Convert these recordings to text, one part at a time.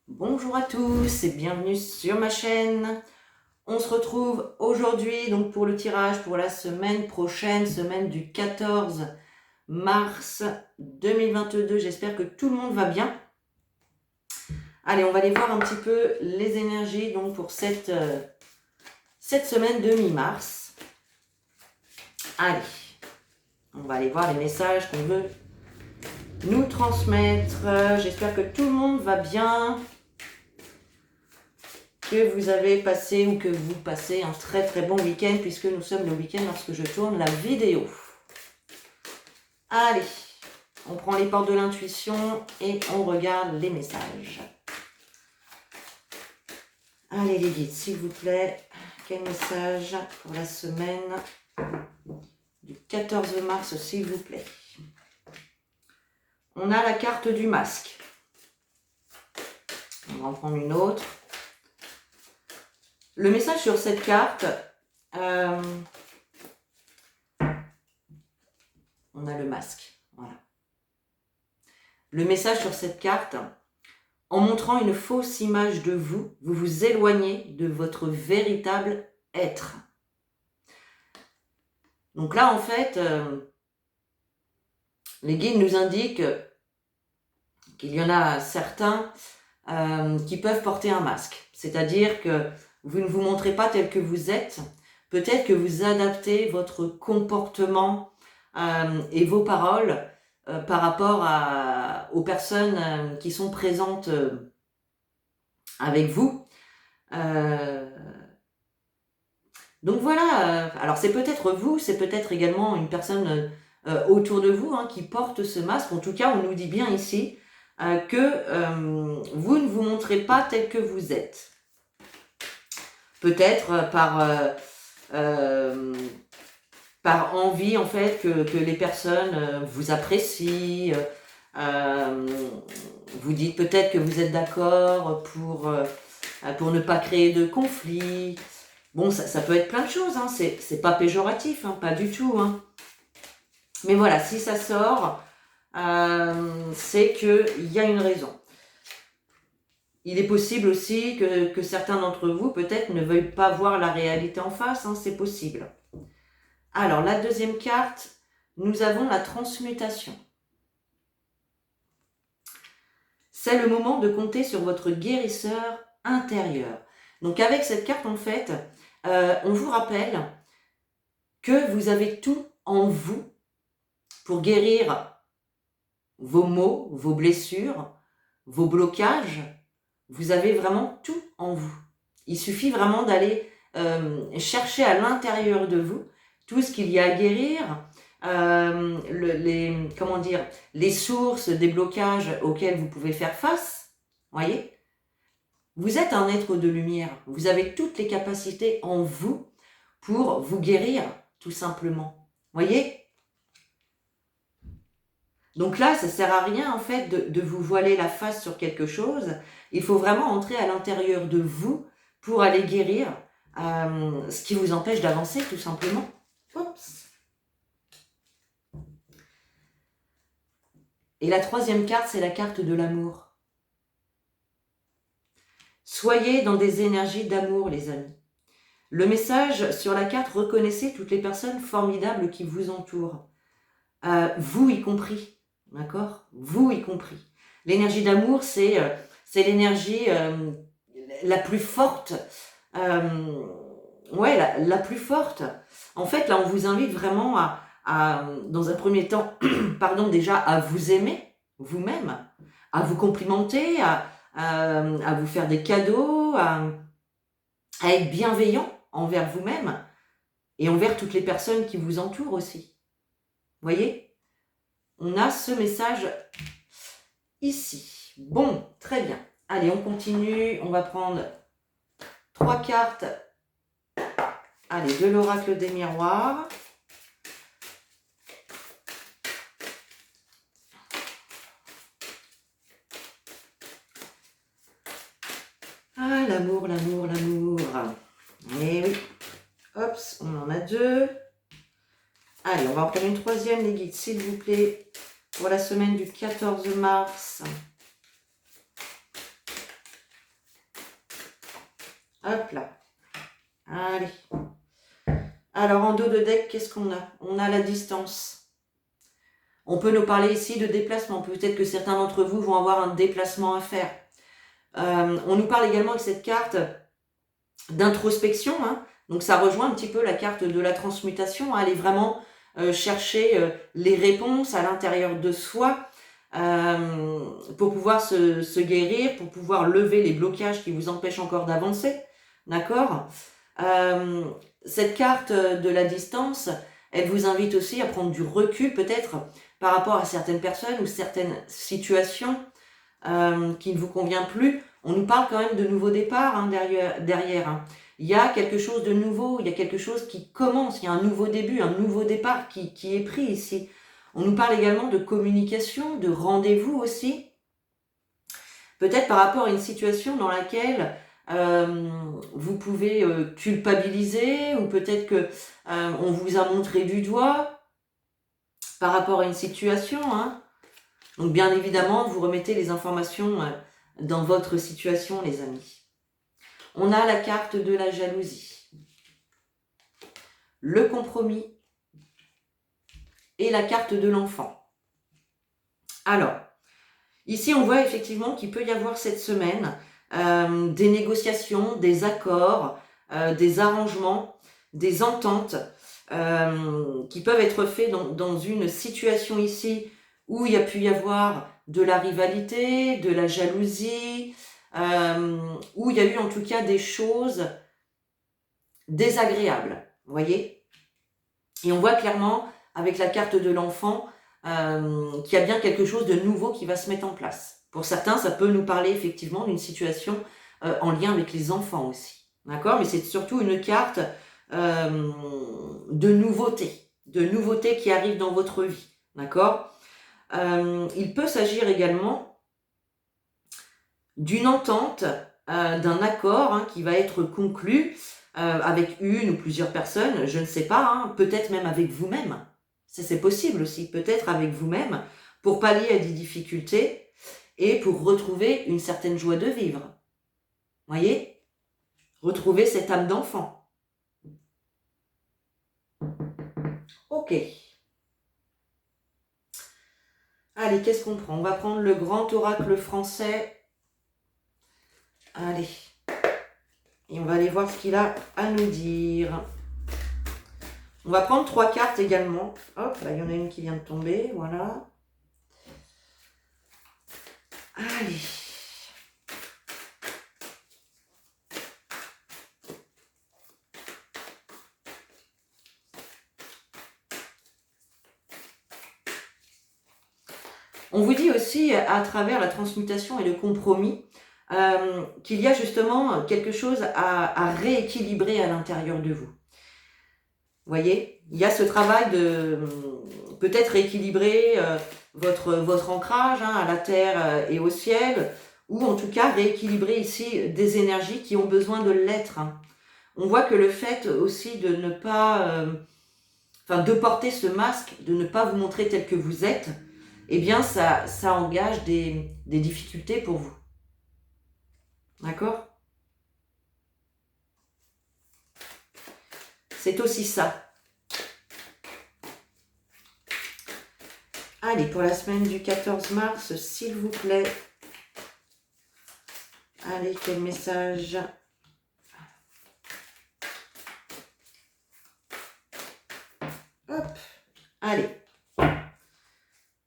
Bonjour à tous et bienvenue sur ma chaîne. On se retrouve aujourd'hui donc pour le tirage pour la semaine prochaine, semaine du 14 mars 2022. J'espère que tout le monde va bien. Allez, on va aller voir un petit peu les énergies donc pour cette semaine de mi-mars. Allez, on va aller voir les messages qu'on veut nous transmettre. J'espère que tout le monde va bien. Que vous avez passé ou que vous passez un très très bon week-end puisque nous sommes le week-end lorsque je tourne la vidéo. Allez, on prend les portes de l'intuition et on regarde les messages. Allez les guides, s'il vous plaît, quel message pour la semaine du 14 mars, s'il vous plaît. On a la carte du masque. On va en prendre une autre. Le message sur cette carte, on a le masque. Voilà. Le message sur cette carte, en montrant une fausse image de vous, vous vous éloignez de votre véritable être. Donc là, en fait, les guides nous indiquent qu'il y en a certains qui peuvent porter un masque. C'est-à-dire que vous ne vous montrez pas tel que vous êtes. Peut-être que vous adaptez votre comportement et vos paroles par rapport aux personnes qui sont présentes avec vous. Donc voilà, alors c'est peut-être vous, c'est peut-être également une personne autour de vous qui porte ce masque. En tout cas, on nous dit bien ici que vous ne vous montrez pas tel que vous êtes. Peut-être par envie en fait que les personnes vous apprécient. Vous dites peut-être que vous êtes d'accord pour ne pas créer de conflit. Bon, ça peut être plein de choses, c'est pas péjoratif, pas du tout. Mais voilà, si ça sort, c'est qu'il y a une raison. Il est possible aussi que certains d'entre vous, peut-être, ne veuillent pas voir la réalité en face, c'est possible. Alors, la deuxième carte, nous avons la transmutation. C'est le moment de compter sur votre guérisseur intérieur. Donc, avec cette carte, en fait, on vous rappelle que vous avez tout en vous pour guérir vos maux, vos blessures, vos blocages. Vous avez vraiment tout en vous. Il suffit vraiment d'aller chercher à l'intérieur de vous tout ce qu'il y a à guérir, les sources des blocages auxquels vous pouvez faire face. Voyez ? Vous êtes un être de lumière. Vous avez toutes les capacités en vous pour vous guérir, tout simplement. Voyez ? Donc là, ça ne sert à rien en fait de vous voiler la face sur quelque chose. Il faut vraiment entrer à l'intérieur de vous pour aller guérir ce qui vous empêche d'avancer, tout simplement. Oups. Et la troisième carte, c'est la carte de l'amour. Soyez dans des énergies d'amour, les amis. Le message sur la carte, reconnaissez toutes les personnes formidables qui vous entourent. Vous y compris, d'accord ? Vous y compris. L'énergie d'amour, c'est l'énergie la plus forte. La plus forte. En fait, là, on vous invite vraiment dans un premier temps, déjà à vous aimer vous-même, à vous complimenter, à vous faire des cadeaux, à être bienveillant envers vous-même et envers toutes les personnes qui vous entourent aussi. Voyez ? On a ce message ici. Bon, très bien. Allez, on continue. On va prendre 3 cartes. Allez, de l'oracle des miroirs. Ah, l'amour, l'amour, l'amour. Eh oui. Hop, on en a 2. Allez, on va en prendre une troisième, les guides, s'il vous plaît, pour la semaine du 14 mars. Hop là. Allez. Alors, en dos de deck, qu'est-ce qu'on a? On a la distance. On peut nous parler ici de déplacement. Peut-être que certains d'entre vous vont avoir un déplacement à faire. On nous parle également de cette carte d'introspection. Hein. Donc, ça rejoint un petit peu la carte de la transmutation. Hein. Aller vraiment chercher les réponses à l'intérieur de soi pour pouvoir se guérir, pour pouvoir lever les blocages qui vous empêchent encore d'avancer. D'accord ? Cette carte de la distance, elle vous invite aussi à prendre du recul peut-être par rapport à certaines personnes ou certaines situations qui ne vous convient plus. On nous parle quand même de nouveaux départs hein, derrière. Hein. Il y a quelque chose de nouveau, il y a quelque chose qui commence, il y a un nouveau début, un nouveau départ qui est pris ici. On nous parle également de communication, de rendez-vous aussi. Peut-être par rapport à une situation dans laquelle vous pouvez culpabiliser ou peut-être que on vous a montré du doigt par rapport à une situation. Hein. Donc bien évidemment, vous remettez les informations dans votre situation, les amis. On a la carte de la jalousie, le compromis et la carte de l'enfant. Alors, ici on voit effectivement qu'il peut y avoir cette semaine des négociations, des accords, des arrangements, des ententes qui peuvent être faits dans une situation ici où il y a pu y avoir de la rivalité, de la jalousie, où il y a eu en tout cas des choses désagréables, vous voyez ? Et on voit clairement avec la carte de l'enfant qu'il y a bien quelque chose de nouveau qui va se mettre en place. Pour certains, ça peut nous parler effectivement d'une situation en lien avec les enfants aussi. D'accord ? Mais c'est surtout une carte de nouveauté qui arrive dans votre vie. D'accord ? Il peut s'agir également d'une entente, d'un accord hein, qui va être conclu avec une ou plusieurs personnes, je ne sais pas, hein, peut-être même avec vous-même. Ça, c'est possible aussi, peut-être avec vous-même, pour pallier à des difficultés et pour retrouver une certaine joie de vivre. Voyez ? Retrouver cette âme d'enfant. Ok. Allez, qu'est-ce qu'on prend ? On va prendre le grand oracle français. Allez. Et on va aller voir ce qu'il a à nous dire. On va prendre 3 cartes également. Hop, là, il y en a une qui vient de tomber. Voilà. Allez. On vous dit aussi, à travers la transmutation et le compromis, qu'il y a justement quelque chose à rééquilibrer à l'intérieur de vous. Vous voyez, il y a ce travail de peut-être rééquilibrer votre ancrage hein, à la terre et au ciel, ou en tout cas rééquilibrer ici des énergies qui ont besoin de l'être. Hein. On voit que le fait aussi de ne pas, de porter ce masque, de ne pas vous montrer tel que vous êtes, eh bien ça engage des difficultés pour vous. D'accord ? C'est aussi ça. Allez, pour la semaine du 14 mars, s'il vous plaît. Allez, quel message ? Hop, allez.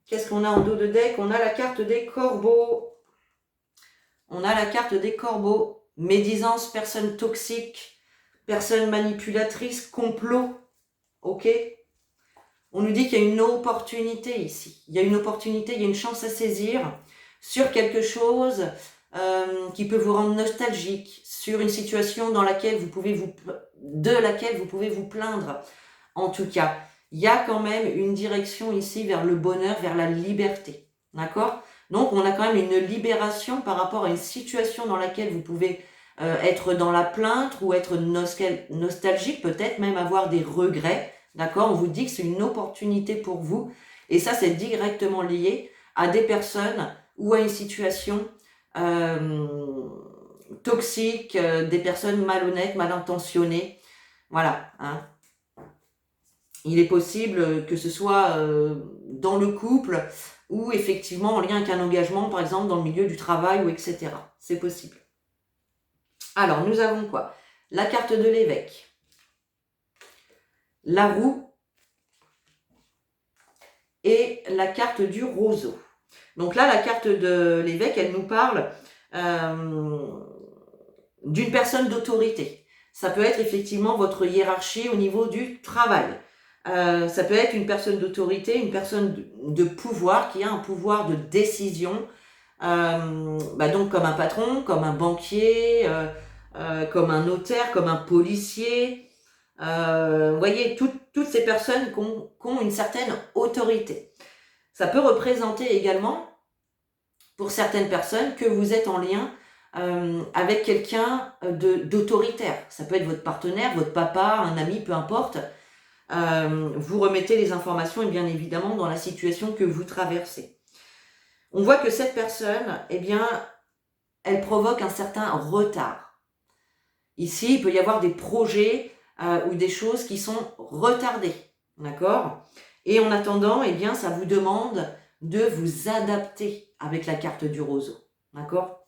Qu'est-ce qu'on a en dos de deck ? On a la carte des corbeaux. On a la carte des corbeaux. Médisance, personne toxique, personne manipulatrice, complot. Ok ? On nous dit qu'il y a une opportunité ici. Il y a une opportunité, il y a une chance à saisir sur quelque chose qui peut vous rendre nostalgique, sur une situation dans laquelle de laquelle vous pouvez vous plaindre. En tout cas, il y a quand même une direction ici vers le bonheur, vers la liberté. D'accord ? Donc, on a quand même une libération par rapport à une situation dans laquelle vous pouvez être dans la plainte ou être nostalgique, peut-être même avoir des regrets. D'accord ? On vous dit que c'est une opportunité pour vous. Et ça, c'est directement lié à des personnes ou à une situation toxiques, des personnes malhonnêtes, mal intentionnées. Voilà. Hein. Il est possible que ce soit dans le couple ou effectivement en lien avec un engagement, par exemple dans le milieu du travail ou etc. C'est possible. Alors, nous avons quoi? La carte de l'évêque, la roue et la carte du roseau. Donc là, la carte de l'évêque, elle nous parle d'une personne d'autorité. Ça peut être effectivement votre hiérarchie au niveau du travail. Ça peut être une personne d'autorité, une personne de pouvoir qui a un pouvoir de décision, donc comme un patron, comme un banquier, comme un notaire, comme un policier. Vous voyez, toutes ces personnes qui ont une certaine autorité. Ça peut représenter également, pour certaines personnes, que vous êtes en lien avec quelqu'un d'autoritaire. Ça peut être votre partenaire, votre papa, un ami, peu importe. Vous remettez les informations, et bien évidemment, dans la situation que vous traversez. On voit que cette personne, eh bien, elle provoque un certain retard. Ici, il peut y avoir des projets ou des choses qui sont retardées, d'accord? Et en attendant, eh bien, ça vous demande de vous adapter avec la carte du roseau, d'accord?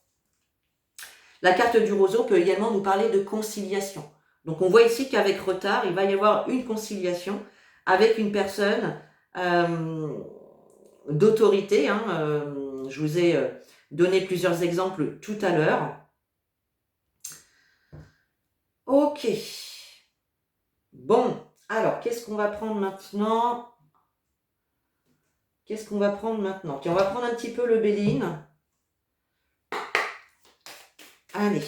La carte du roseau peut également nous parler de conciliation. Donc, on voit ici qu'avec retard, il va y avoir une conciliation avec une personne d'autorité. Hein, je vous ai donné plusieurs exemples tout à l'heure. Ok. Bon, alors, qu'est-ce qu'on va prendre maintenant? Qu'est-ce qu'on va prendre maintenant? Tiens, on va prendre un petit peu le Béline. Allez,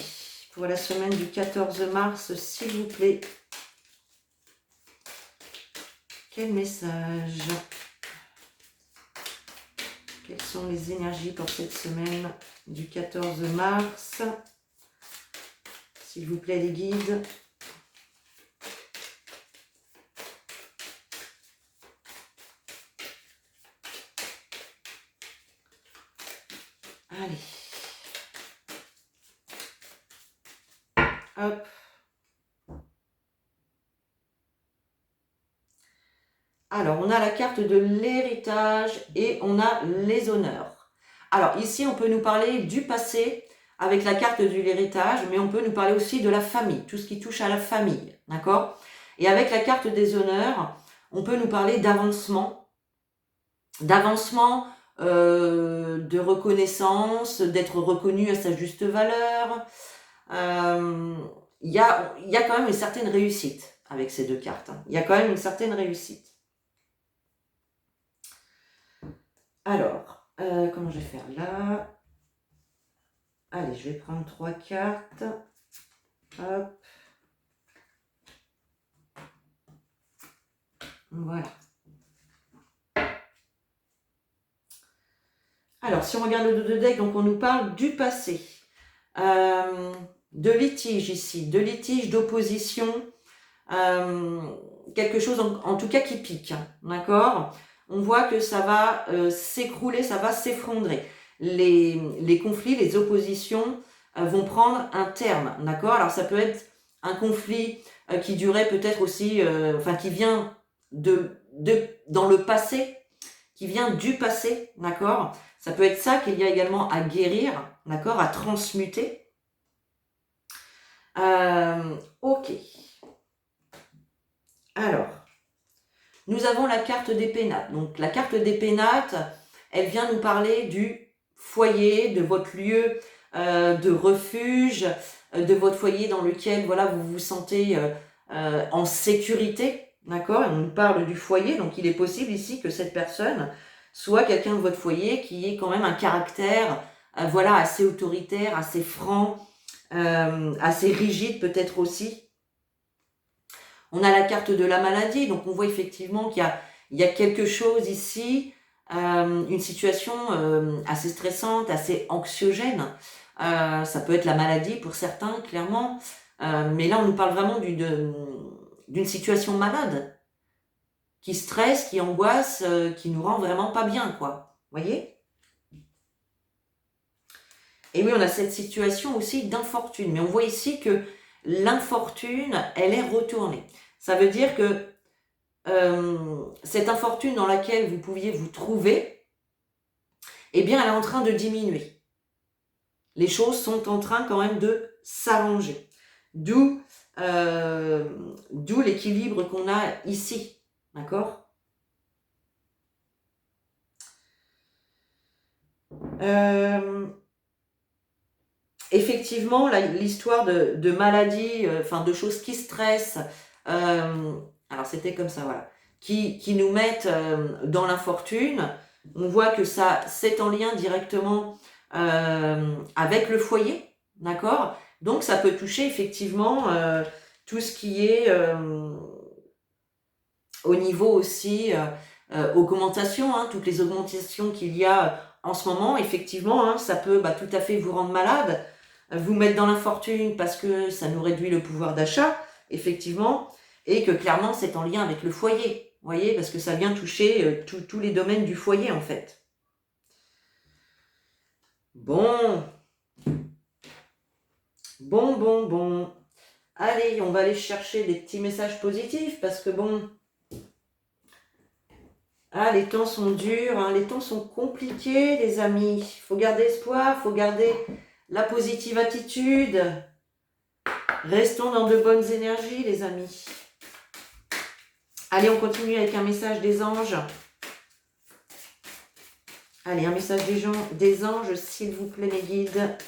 pour la semaine du 14 mars, s'il vous plaît. Quel message? Quelles sont les énergies pour cette semaine du 14 mars? S'il vous plaît, les guides. Allez. Hop. Alors, on a la carte de l'héritage et on a les honneurs. Alors, ici, on peut nous parler du passé avec la carte de l'héritage, mais on peut nous parler aussi de la famille, tout ce qui touche à la famille, d'accord? Et avec la carte des honneurs, on peut nous parler d'avancement, de reconnaissance, d'être reconnu à sa juste valeur. Il y a quand même une certaine réussite avec ces deux cartes. Il y a quand même une certaine réussite. Alors, comment je vais faire là? Allez, je vais prendre 3 cartes. Hop. Voilà. Alors, si on regarde le dos de deck, donc on nous parle du passé. De litige ici, de litige, d'opposition. Quelque chose en tout cas qui pique, d'accord? On voit que ça va s'écrouler, ça va s'effondrer. Les conflits, les oppositions vont prendre un terme, d'accord? Alors ça peut être un conflit qui durait peut-être aussi, qui vient dans le passé, qui vient du passé, d'accord? Ça peut être ça qu'il y a également à guérir, d'accord? À transmuter. Ok. Alors, nous avons la carte des pénates. Donc, la carte des pénates, elle vient nous parler du foyer, de votre lieu de refuge, de votre foyer dans lequel voilà, vous vous sentez en sécurité. D'accord? On nous parle du foyer, donc il est possible ici que cette personne soit quelqu'un de votre foyer qui ait quand même un caractère assez autoritaire, assez franc, assez rigide peut-être aussi. On a la carte de la maladie, donc on voit effectivement qu'il y a quelque chose ici, une situation assez stressante, assez anxiogène. Ça peut être la maladie pour certains, clairement. Mais là, on nous parle vraiment d'une situation malade, qui stresse, qui angoisse, qui nous rend vraiment pas bien, quoi. Voyez ? Et oui, on a cette situation aussi d'infortune. Mais on voit ici que l'infortune, elle est retournée. Ça veut dire que cette infortune dans laquelle vous pouviez vous trouver, eh bien, elle est en train de diminuer. Les choses sont en train quand même de s'arranger. D'où l'équilibre qu'on a ici. D'accord ? Effectivement, l'histoire de maladies, enfin de choses qui stressent, alors c'était comme ça, voilà, qui nous mettent dans l'infortune. On voit que ça, c'est en lien directement avec le foyer, d'accord? Donc ça peut toucher effectivement tout ce qui est au niveau aussi augmentation, hein, toutes les augmentations qu'il y a en ce moment, effectivement, hein, ça peut tout à fait vous rendre malade, vous mettre dans l'infortune parce que ça nous réduit le pouvoir d'achat, effectivement, et que clairement c'est en lien avec le foyer, vous voyez, parce que ça vient toucher tous les domaines du foyer en fait. Bon. Allez, on va aller chercher des petits messages positifs parce que bon... Ah, les temps sont durs, hein, les temps sont compliqués, les amis. Il faut garder espoir, il faut garder la positive attitude. Restons dans de bonnes énergies, les amis. Allez, on continue avec un message des anges. Allez, un message des anges, s'il vous plaît, mes guides,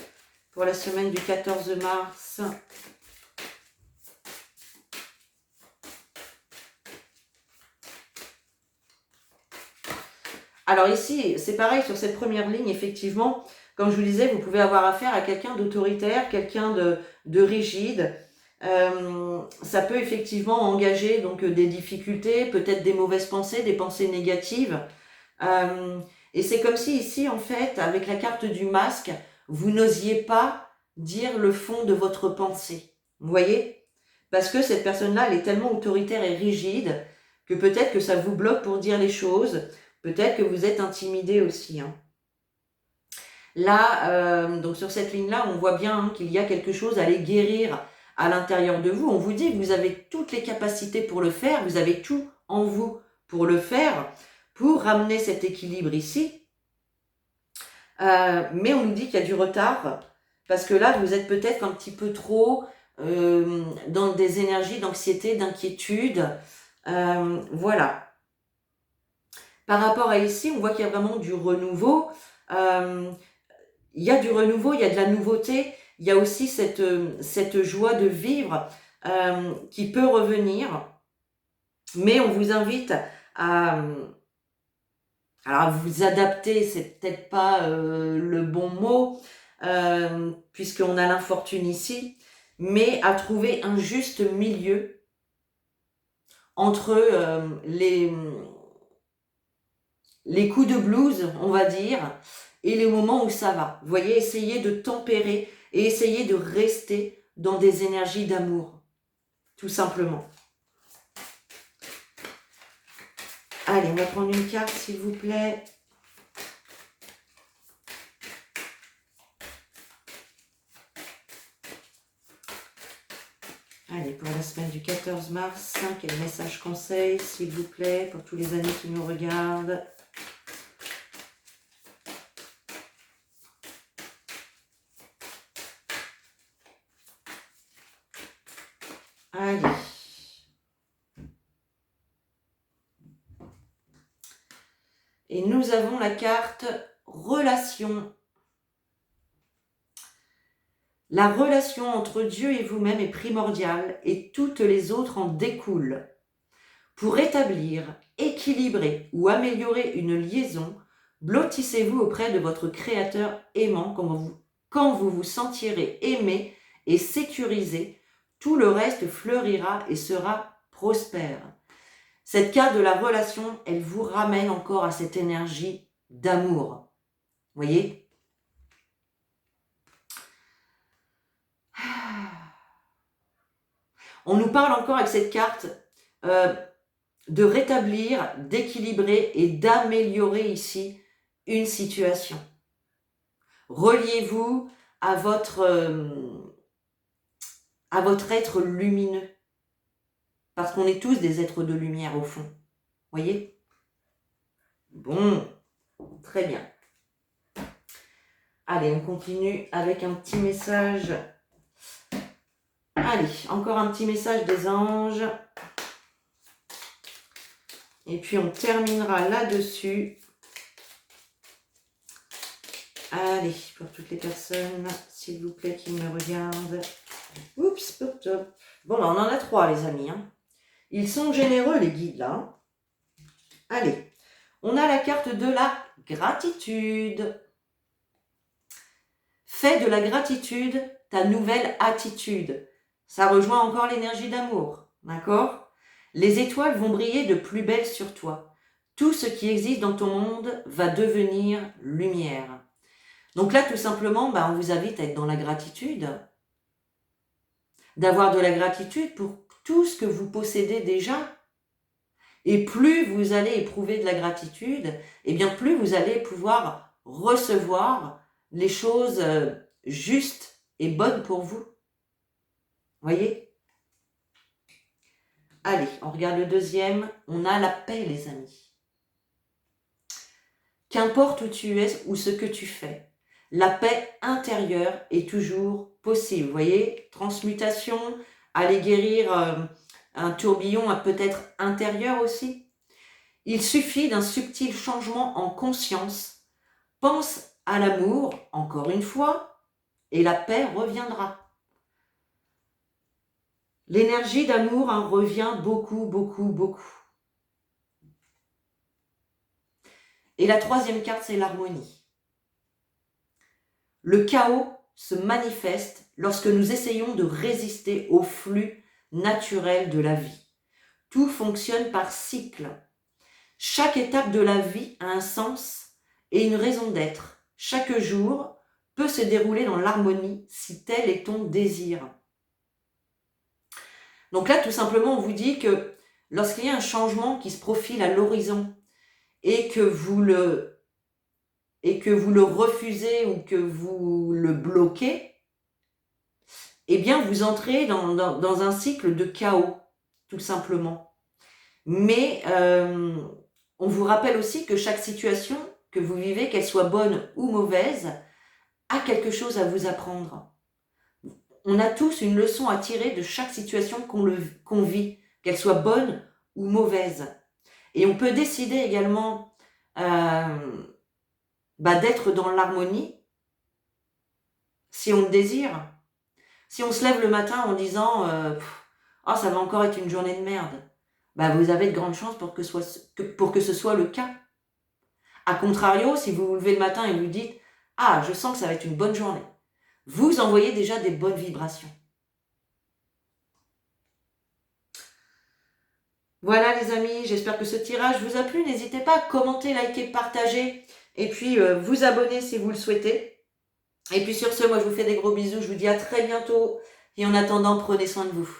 pour la semaine du 14 mars. Alors ici, c'est pareil, sur cette première ligne, effectivement, comme je vous disais, vous pouvez avoir affaire à quelqu'un d'autoritaire, quelqu'un de rigide. Ça peut effectivement engager donc des difficultés, peut-être des mauvaises pensées, des pensées négatives. Et c'est comme si ici, en fait, avec la carte du masque, vous n'osiez pas dire le fond de votre pensée. Vous voyez ? Parce que cette personne-là, elle est tellement autoritaire et rigide que peut-être que ça vous bloque pour dire les choses. Peut-être que vous êtes intimidé aussi. Hein. Là, donc sur cette ligne-là, on voit bien qu'il y a quelque chose à aller guérir à l'intérieur de vous. On vous dit que vous avez toutes les capacités pour le faire, vous avez tout en vous pour le faire, pour ramener cet équilibre ici. Mais on nous dit qu'il y a du retard, parce que là, vous êtes peut-être un petit peu trop dans des énergies d'anxiété, d'inquiétude. Voilà. Par rapport à ici, on voit qu'il y a vraiment du renouveau. Il y a du renouveau, il y a de la nouveauté. Il y a aussi cette joie de vivre qui peut revenir. Mais on vous invite à vous adapter, c'est peut-être pas le bon mot, puisqu'on a l'infortune ici, mais à trouver un juste milieu entre les coups de blues, on va dire, et les moments où ça va. Vous voyez, essayez de tempérer et essayez de rester dans des énergies d'amour, tout simplement. Allez, on va prendre une carte, s'il vous plaît. Allez, pour la semaine du 14 mars, quel message conseil, s'il vous plaît, pour tous les amis qui nous regardent. Allez. Et nous avons la carte relation. La relation entre Dieu et vous-même est primordiale et toutes les autres en découlent. Pour établir, équilibrer ou améliorer une liaison, blottissez-vous auprès de votre Créateur aimant quand vous vous sentirez aimé et sécurisé. Tout le reste fleurira et sera prospère. Cette carte de la relation, elle vous ramène encore à cette énergie d'amour. Vous voyez ? On nous parle encore avec cette carte de rétablir, d'équilibrer et d'améliorer ici une situation. Reliez-vous à votre être lumineux. Parce qu'on est tous des êtres de lumière au fond. Voyez? Bon, très bien. Allez, on continue avec un petit message. Allez, encore un petit message des anges. Et puis on terminera là-dessus. Allez, pour toutes les personnes, s'il vous plaît, qui me regardent. Oups, pop, top. Bon, là, on en a 3, les amis. Hein. Ils sont généreux, les guides, là. Hein. Allez, on a la carte de la gratitude. Fais de la gratitude ta nouvelle attitude. Ça rejoint encore l'énergie d'amour, d'accord? Les étoiles vont briller de plus belle sur toi. Tout ce qui existe dans ton monde va devenir lumière. Donc là, tout simplement, on vous invite à être dans la gratitude, d'avoir de la gratitude pour tout ce que vous possédez déjà. Et plus vous allez éprouver de la gratitude, et bien plus vous allez pouvoir recevoir les choses justes et bonnes pour vous. Voyez? Allez, on regarde le deuxième. On a la paix, les amis. Qu'importe où tu es ou ce que tu fais, la paix intérieure est toujours possible. Vous voyez, transmutation, aller guérir un tourbillon peut-être intérieur aussi. Il suffit d'un subtil changement en conscience. Pense à l'amour, encore une fois, et la paix reviendra. L'énergie d'amour revient beaucoup, beaucoup, beaucoup. Et la troisième carte, c'est l'harmonie. Le chaos se manifeste lorsque nous essayons de résister au flux naturel de la vie. Tout fonctionne par cycle. Chaque étape de la vie a un sens et une raison d'être. Chaque jour peut se dérouler dans l'harmonie si tel est ton désir. Donc là, tout simplement, on vous dit que lorsqu'il y a un changement qui se profile à l'horizon et que vous le refusez ou que vous le bloquez, eh bien, vous entrez dans un cycle de chaos, tout simplement. Mais on vous rappelle aussi que chaque situation que vous vivez, qu'elle soit bonne ou mauvaise, a quelque chose à vous apprendre. On a tous une leçon à tirer de chaque situation qu'on vit, qu'elle soit bonne ou mauvaise. Et on peut décider également d'être dans l'harmonie si on le désire. Si on se lève le matin en disant ça va encore être une journée de merde, vous avez de grandes chances pour que ce soit le cas. A contrario, si vous vous levez le matin et vous dites je sens que ça va être une bonne journée, vous envoyez déjà des bonnes vibrations. Voilà les amis, j'espère que ce tirage vous a plu. N'hésitez pas à commenter, liker, partager et puis vous abonner si vous le souhaitez. Et puis sur ce, moi je vous fais des gros bisous, je vous dis à très bientôt et en attendant, prenez soin de vous.